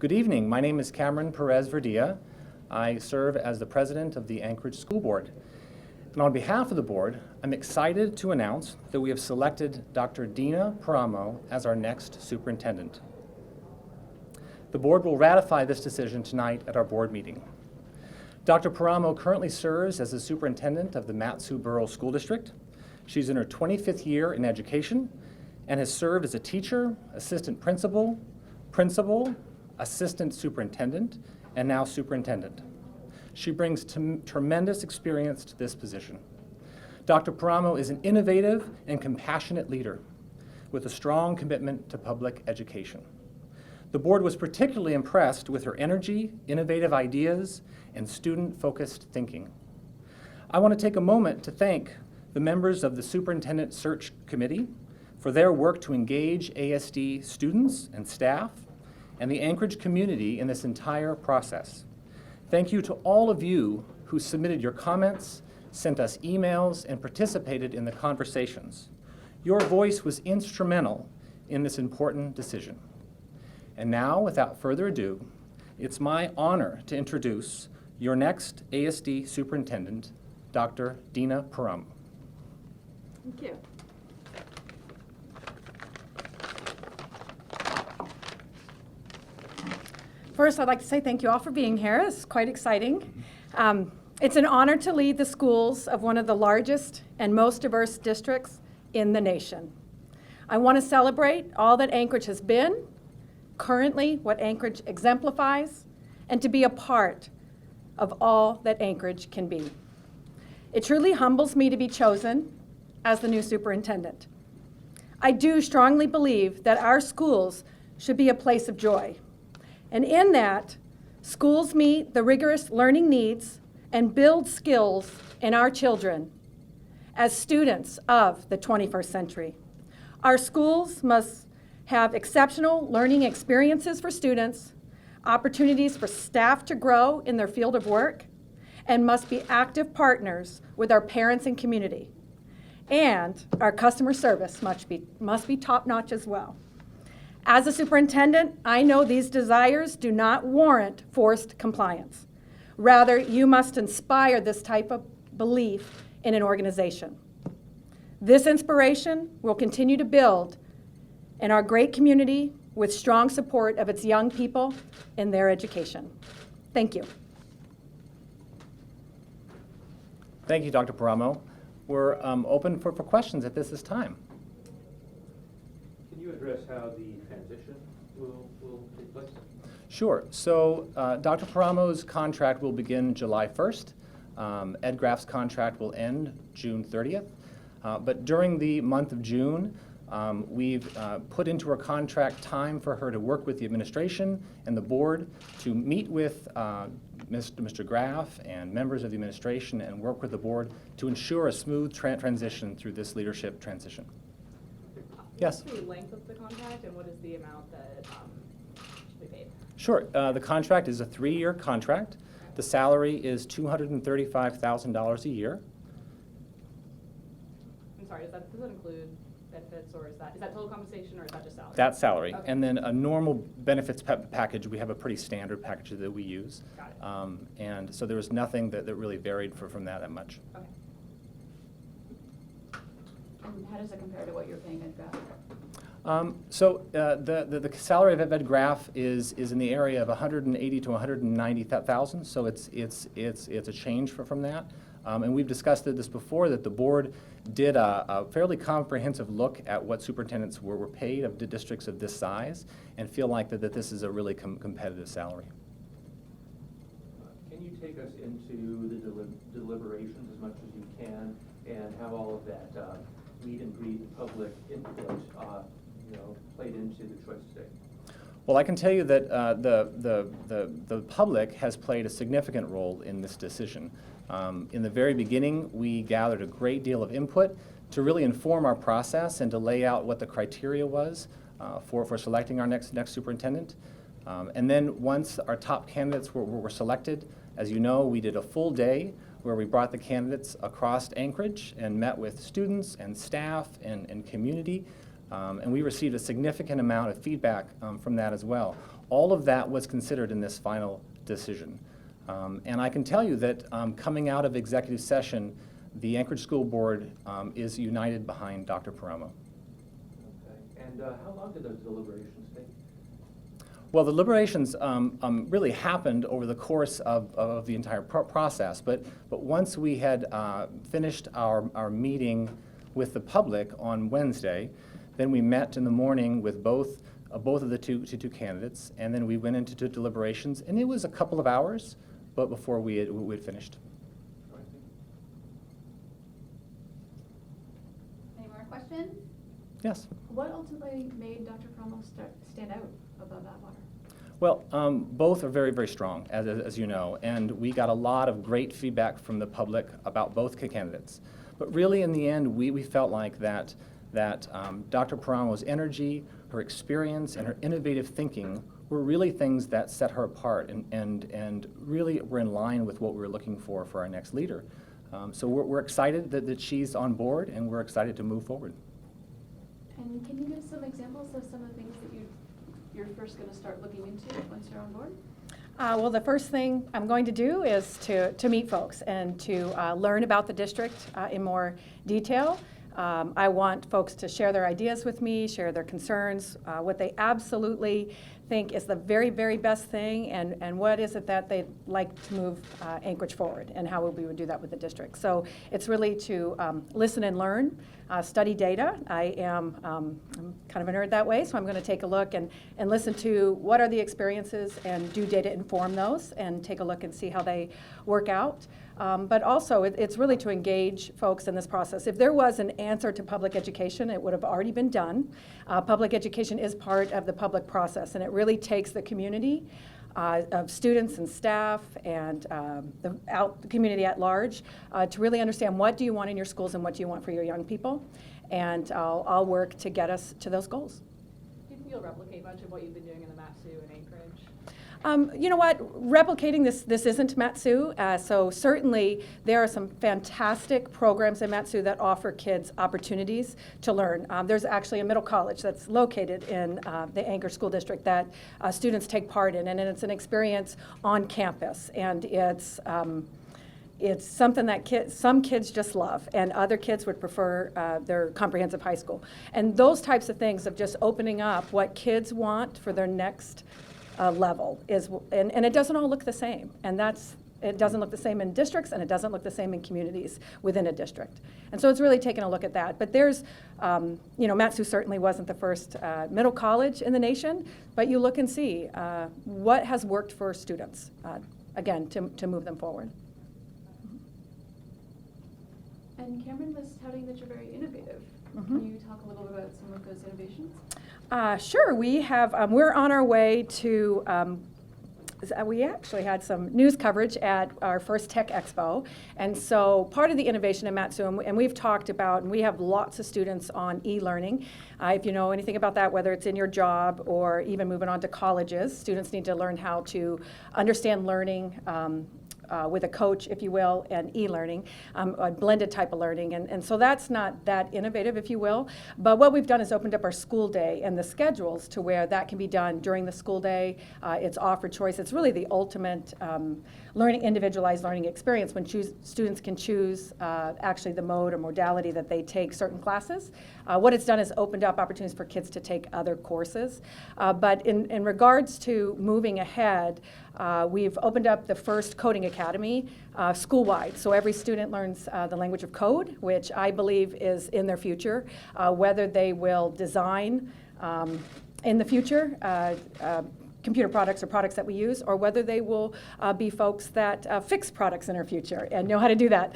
Good evening. My name is Cameron Perez Verdilla. I serve as the president of the Anchorage School Board. And on behalf of the board, I'm excited to announce that we have selected Dr. Deena Paramo as our next superintendent. The board will ratify this decision tonight at our board meeting. Dr. Paramo currently serves as the superintendent of the Mat-Su-Borough School District. She's in her 25th year in education and has served as a teacher, assistant principal, assistant superintendent, and now superintendent. She brings tremendous experience to this position. Dr. Paramo is an innovative and compassionate leader with a strong commitment to public education. The board was particularly impressed with her energy, innovative ideas, and student-focused thinking. I want to take a moment to thank the members of the Superintendent Search Committee for their work to engage ASD students and staff and the Anchorage community in this entire process. Thank you to all of you who submitted your comments, sent us emails, and participated in the conversations. Your voice was instrumental in this important decision. And now, without further ado, it's my honor to introduce your next ASD superintendent, Dr. Deena Paramo. Thank you. First, I'd like to say thank you all for being here. It's quite exciting. It's an honor to lead the schools of one of the largest and most diverse districts in the nation. I want to celebrate all that Anchorage has been, currently what Anchorage exemplifies, and to be a part of all that Anchorage can be. It truly humbles me to be chosen as the new superintendent. I do strongly believe that our schools should be a place of joy. And in that, schools meet the rigorous learning needs and build skills in our children as students of the 21st century. Our schools must have exceptional learning experiences for students, opportunities for staff to grow in their field of work, and must be active partners with our parents and community. And our customer service must be top-notch as well. As a superintendent, I know these desires do not warrant forced compliance. Rather, you must inspire this type of belief in an organization. This inspiration will continue to build in our great community with strong support of its young people in their education. Thank you. Thank you, Dr. Paramo. We're open for questions at this time. Can you address how the transition will take place? Sure. So Dr. Paramo's contract will begin July 1st. Ed Graff's contract will end June 30th. But during the month of June, we've put into her contract time for her to work with the administration and the board to meet with Mr. Graff and members of the administration and work with the board to ensure a smooth transition through this leadership transition. Yes? What's the length of the contract and what is the amount that should be paid? Sure. The contract is a 3-year contract. The salary is $235,000 a year. I'm sorry, does that include benefits, or is that total compensation, or is that just salary? That's salary. Okay. And then a normal benefits package, we have a pretty standard package that we use. Got it. And so there was nothing that really varied from that much. Okay. And how does it compare to what you're paying Ed Graff? So the salary of Ed Graff is in the area of $180,000 to $190,000. So it's a change from that. And we've discussed this before, that the board did a fairly comprehensive look at what superintendents were paid of the districts of this size, and feel like that this is a really competitive salary. Can you take us into the deliberations as much as you can, and how all of that meet and greet public input played into the choice today? Well, I can tell you that the public has played a significant role in this decision. In the very beginning, we gathered a great deal of input to really inform our process and to lay out what the criteria was for selecting our next superintendent. And then once our top candidates were selected, as you know, we did a full day where we brought the candidates across Anchorage and met with students and staff and community. And we received a significant amount of feedback from that as well. All of that was considered in this final decision. And I can tell you that coming out of executive session, the Anchorage School Board is united behind Dr. Paramo. Okay. And how long did those deliberations take? Well, the deliberations really happened over the course of the entire process, but once we had finished our meeting with the public on Wednesday, then we met in the morning with both of the two candidates, and then we went into deliberations, and it was a couple of hours, but before we had finished. Any more questions? Yes. What ultimately made Dr. Paramo stand out above Atwater? Well, both are very, very strong, as you know, and we got a lot of great feedback from the public about both candidates. But really, in the end, we felt like that Dr. Paramo's energy, her experience, and her innovative thinking were really things that set her apart and really were in line with what we were looking for our next leader. So we're excited that she's on board, and we're excited to move forward. And can you give some examples of some of the things that you're first going to start looking into once you're on board? Well, the first thing I'm going to do is to meet folks and to learn about the district in more detail. I want folks to share their ideas with me, share their concerns, what they absolutely think is the very, very best thing, and what is it that they'd like to move Anchorage forward, and how we would do that with the district. So it's really to listen and learn, study data. I'm kind of a nerd that way, so I'm going to take a look and listen to what are the experiences and do data inform those, and take a look and see how they work out. But also, it's really to engage folks in this process. If there was an answer to public education, it would have already been done. Public education is part of the public process, and it really takes the community of students and staff and the community at large to really understand what do you want in your schools and what do you want for your young people. And I'll work to get us to those goals. Do you think you'll replicate much of what you've been doing in the MATSU in Anchorage? You know what? Replicating this isn't MATSU, so certainly there are some fantastic programs in MATSU that offer kids opportunities to learn. There's actually a middle college that's located in the Anchorage School District that students take part in, and it's an experience on campus, and it's something that some kids just love, and other kids would prefer their comprehensive high school. And those types of things of just opening up what kids want for their next level is, and it doesn't all look the same, and it doesn't look the same in districts, and it doesn't look the same in communities within a district. And so it's really taking a look at that. But there's, MATSU certainly wasn't the first middle college in the nation, but you look and see what has worked for students, again, to move them forward. And Cameron was touting that you're very innovative. Mhm. Can you talk a little bit about some of those innovations? Sure. We have. We're on our way to. We actually had some news coverage at our first Tech Expo, and so part of the innovation in MATSU, and we've talked about, and we have lots of students on e-learning. If you know anything about that, whether it's in your job or even moving on to colleges, students need to learn how to understand learning. With a coach, if you will, and e-learning, a blended type of learning. And so that's not that innovative, if you will. But what we've done is opened up our school day and the schedules to where that can be done during the school day. It's offered choice. It's really the ultimate individualized learning experience when students can choose actually the mode or modality that they take certain classes. What it's done is opened up opportunities for kids to take other courses. But in regards to moving ahead, we've opened up the first coding academy school-wide. So every student learns the language of code, which I believe is in their future. Whether they will design in the future computer products or products that we use, or whether they will be folks that fix products in our future and know how to do that.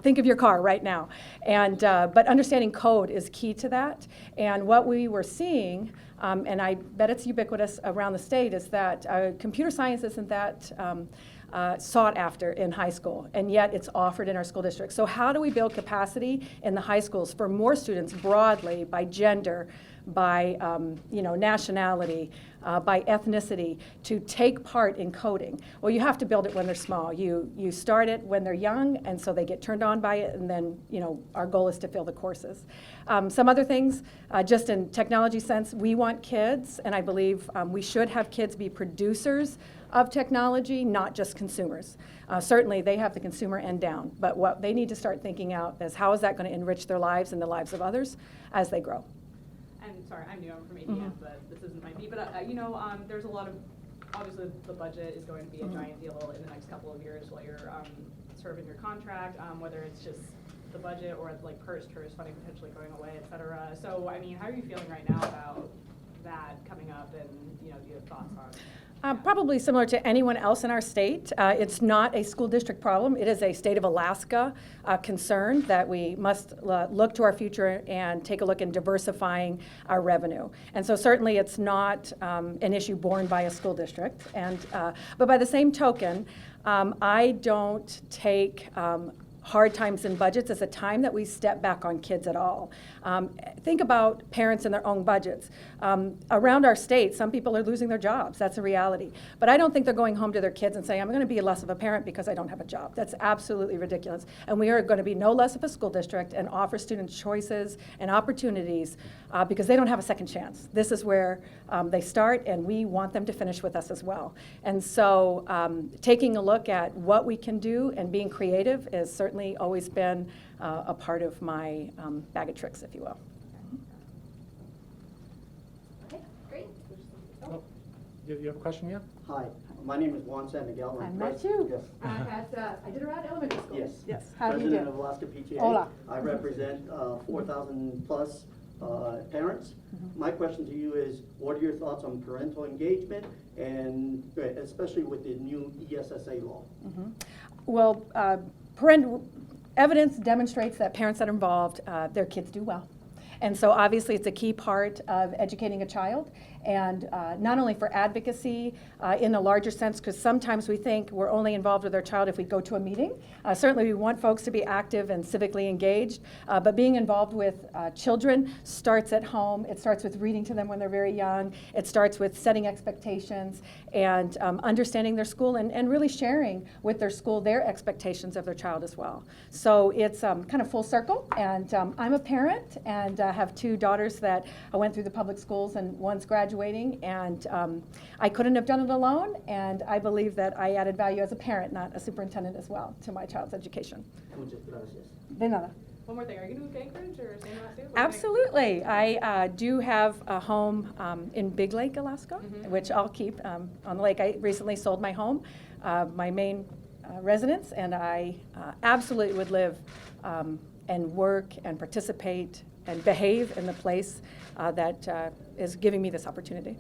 Think of your car right now. And but understanding code is key to that. And what we were seeing, and I bet it's ubiquitous around the state, is that computer science isn't that sought after in high school, and yet it's offered in our school district. So how do we build capacity in the high schools for more students broadly by gender, by nationality, by ethnicity, to take part in coding. Well, you have to build it when they're small. You start it when they're young, and so they get turned on by it, and then our goal is to fill the courses. Some other things, just in technology sense, we want kids, and I believe we should have kids be producers of technology, not just consumers. Certainly, they have the consumer end down, but what they need to start thinking out is how is that going to enrich their lives and the lives of others as they grow. And sorry, I'm new, I'm from ADM, but this isn't my beat, but there's a lot of, obviously the budget is going to be a giant deal in the next couple of years while you're serving your contract, whether it's just the budget or like PERS funding potentially going away, et cetera. So, I mean, how are you feeling right now about that coming up, and do you have thoughts on it? Probably similar to anyone else in our state. It's not a school district problem. It is a state of Alaska concern that we must look to our future and take a look in diversifying our revenue. And so certainly it's not an issue borne by a school district. But by the same token, I don't take hard times in budgets as a time that we step back on kids at all. Think about parents and their own budgets. Around our state, some people are losing their jobs. That's a reality. But I don't think they're going home to their kids and saying, I'm going to be less of a parent because I don't have a job. That's absolutely ridiculous. And we are going to be no less of a school district and offer students choices and opportunities because they don't have a second chance. This is where they start, and we want them to finish with us as well. And so taking a look at what we can do and being creative is certainly always been a part of my bag of tricks, if you will. Okay, great. Oh, you have a question, yeah? Hi, my name is Juan San Miguel. I met you. Yes. At Iditarod Elementary School. Yes. Yes. How do you President do? of Alaska PTA. Hola. I represent 4,000 plus parents. My question to you is, what are your thoughts on parental engagement, and especially with the new ESSA law? Well, evidence demonstrates that parents that are involved, their kids do well. And so obviously it's a key part of educating a child, and not only for advocacy in a larger sense, because sometimes we think we're only involved with our child if we go to a meeting. Certainly we want folks to be active and civically engaged, but being involved with children starts at home. It starts with reading to them when they're very young. It starts with setting expectations and understanding their school, and really sharing with their school their expectations of their child as well. So it's kind of full circle, and I'm a parent and have two daughters that went through the public schools, and one's graduating, and I couldn't have done it alone, and I believe that I added value as a parent, not a superintendent as well, to my child's education. Muchas gracias. De nada. One more thing, are you going to move to Anchorage or St. Louis too? Absolutely. I do have a home in Big Lake, Alaska, which I'll keep on the lake. I recently sold my home, my main residence, and I absolutely would live and work and participate and behave in the place that is giving me this opportunity.